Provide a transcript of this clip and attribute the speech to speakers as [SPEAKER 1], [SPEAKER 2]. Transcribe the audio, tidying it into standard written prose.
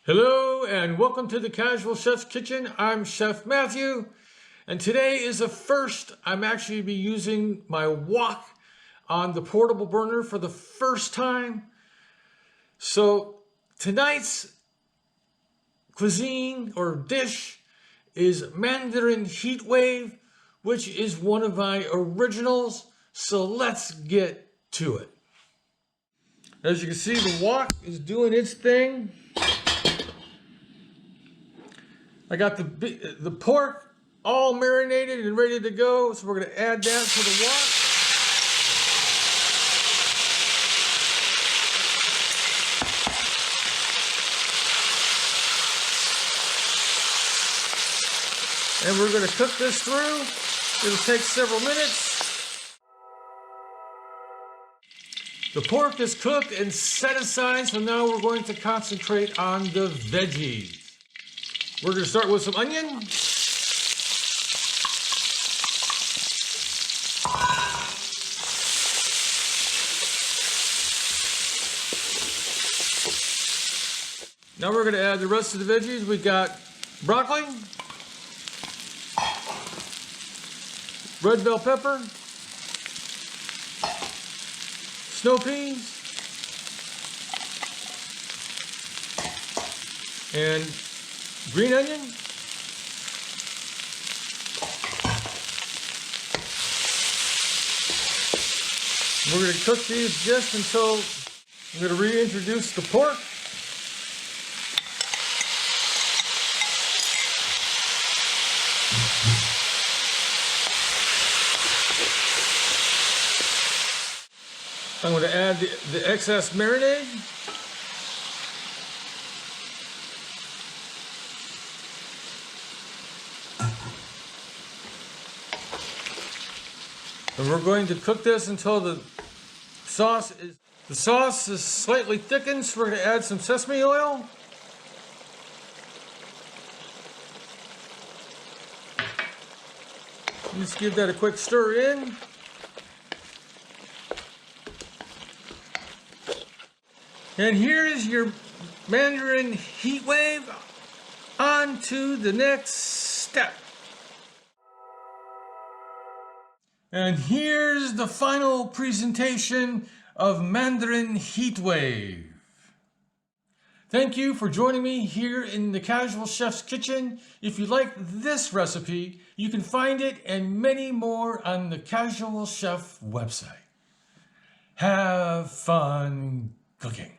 [SPEAKER 1] Hello and welcome to the Casual Chef's Kitchen. I'm Chef Matthew, and today is a first. I'm actually be using my wok on the portable burner for the first time. So tonight's cuisine or dish is Mandarin Heatwave, which is one of my originals. So let's get to it. As you can see, the wok is doing its thing. I got the pork all marinated and ready to go, so we're going to add that to the wok. And we're going to cook this through. It'll take several minutes. The pork is cooked and set aside, so now we're going to concentrate on the veggies. We're going to start with some onion. Now we're going to add the rest of the veggies. We got broccoli, red bell pepper, snow peas, and green onion. We're going to cook these just until I'm going to reintroduce the pork. I'm going to add the excess marinade. And we're going to cook this until the sauce is slightly thickened, so we're going to add some sesame oil. Just give that a quick stir in. And here is your Mandarin Heatwave. On to the next step. And here's the final presentation of Mandarin Heatwave. Thank you for joining me here in the Casual Chef's Kitchen. If you like this recipe, you can find it and many more on the Casual Chef website. Have fun cooking.